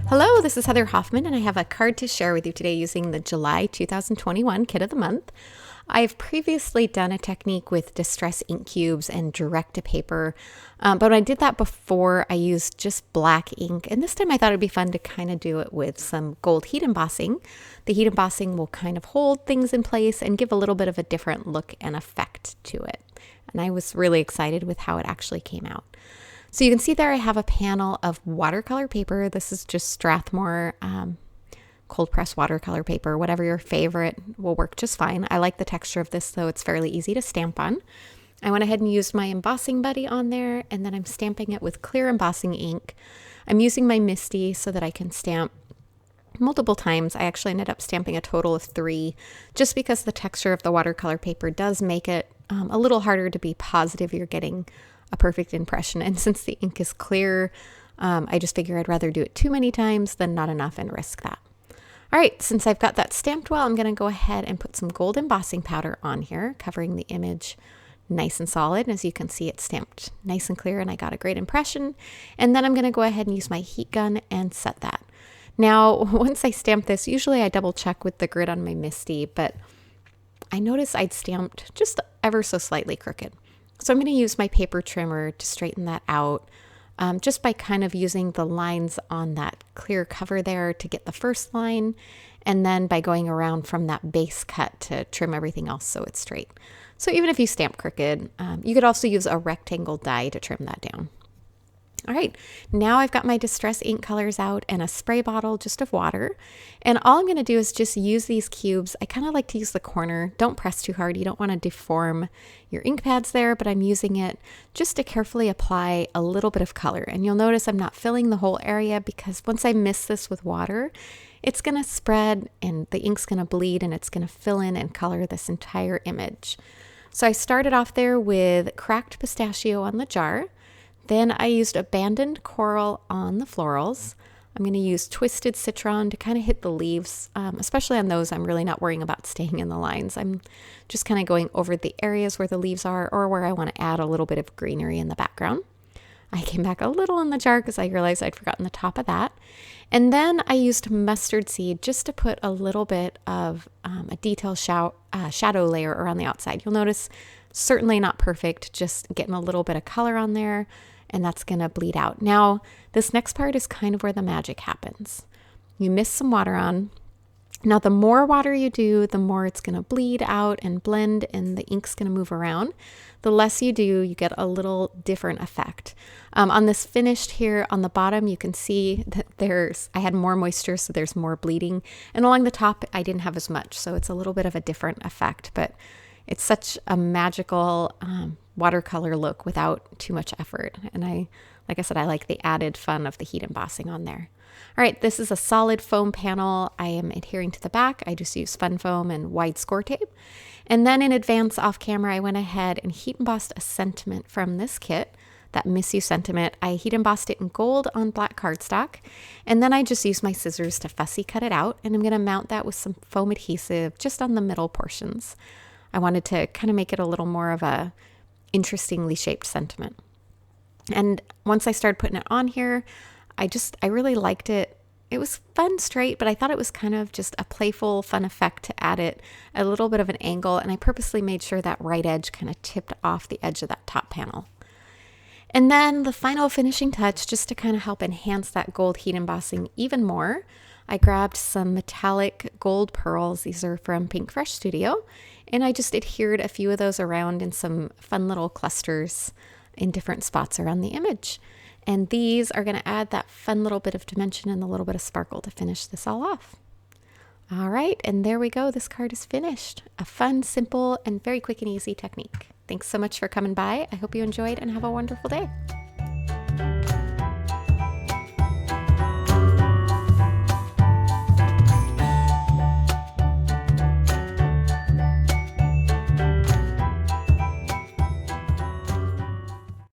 Hello, this is Heather Hoffman, and I have a card to share with you today using the July 2021 Kit of the Month. I've previously done a technique with distress ink cubes and direct-to-paper, but when I did that before, I used just black ink, and this time I thought it'd be fun to kind of do it with some gold heat embossing. The heat embossing will kind of hold things in place and give a little bit of a different look and effect to it, and I was really excited with how it actually came out. So you can see there I have a panel of watercolor paper. This is just Strathmore cold press watercolor paper. Whatever your favorite will work just fine. I like the texture of this, though. It's fairly easy to stamp on. I went ahead and used my embossing buddy on there, and then I'm stamping it with clear embossing ink. I'm using my MISTI so that I can stamp multiple times. I actually ended up stamping a total of 3, just because the texture of the watercolor paper does make it a little harder to be positive you're getting a perfect impression. And since the ink is clear, I just figure I'd rather do it too many times than not enough and risk that. All right, since I've got that stamped well, I'm going to go ahead and put some gold embossing powder on here, covering the image nice and solid. And as you can see, it's stamped nice and clear, and I got a great impression. And then I'm going to go ahead and use my heat gun and set that. Now, once I stamp this, usually I double check with the grid on my MISTI, but I noticed I'd stamped just ever so slightly crooked. So I'm going to use my paper trimmer to straighten that out, just by kind of using the lines on that clear cover there to get the first line, and then by going around from that base cut to trim everything else so it's straight. So even if you stamp crooked, you could also use a rectangle die to trim that down. All right, now I've got my distress ink colors out and a spray bottle just of water. And all I'm going to do is just use these cubes. I kind of like to use the corner. Don't press too hard. You don't want to deform your ink pads there, but I'm using it just to carefully apply a little bit of color. And you'll notice I'm not filling the whole area, because once I mist this with water, it's going to spread and the ink's going to bleed, and it's going to fill in and color this entire image. So I started off there with cracked pistachio on the jar. Then I used abandoned coral on the florals. I'm going to use twisted citron to kind of hit the leaves, especially on those. I'm really not worrying about staying in the lines. I'm just kind of going over the areas where the leaves are, or where I want to add a little bit of greenery in the background. I came back a little in the jar because I realized I'd forgotten the top of that. And then I used mustard seed just to put a little bit of a detail shadow layer around the outside. You'll notice certainly not perfect, just getting a little bit of color on there, and that's going to bleed out. Now, this next part is kind of where the magic happens. You mist some water on. Now, the more water you do, the more it's going to bleed out and blend, and the ink's going to move around. The less you do, you get a little different effect. On this finished here on the bottom, you can see that I had more moisture, so there's more bleeding. And along the top, I didn't have as much, so it's a little bit of a different effect, but it's such a magical watercolor look without too much effort. And like I said, I like the added fun of the heat embossing on there. All right, this is a solid foam panel. I am adhering to the back. I just use fun foam and wide Scor-Tape. And then in advance off camera, I went ahead and heat embossed a sentiment from this kit, that Miss You sentiment. I heat embossed it in gold on black cardstock. And then I just used my scissors to fussy cut it out. And I'm going to mount that with some foam adhesive just on the middle portions. I wanted to kind of make it a little more of a interestingly shaped sentiment. And once I started putting it on here, I really liked it. It was fun straight, but I thought it was kind of just a playful, fun effect to add it a little bit of an angle. And I purposely made sure that right edge kind of tipped off the edge of that top panel. And then the final finishing touch, just to kind of help enhance that gold heat embossing even more, I grabbed some metallic gold pearls. These are from Pink Fresh Studio. And I just adhered a few of those around in some fun little clusters in different spots around the image. And these are going to add that fun little bit of dimension and a little bit of sparkle to finish this all off. All right, and there we go. This card is finished. A fun, simple, and very quick and easy technique. Thanks so much for coming by. I hope you enjoyed and have a wonderful day.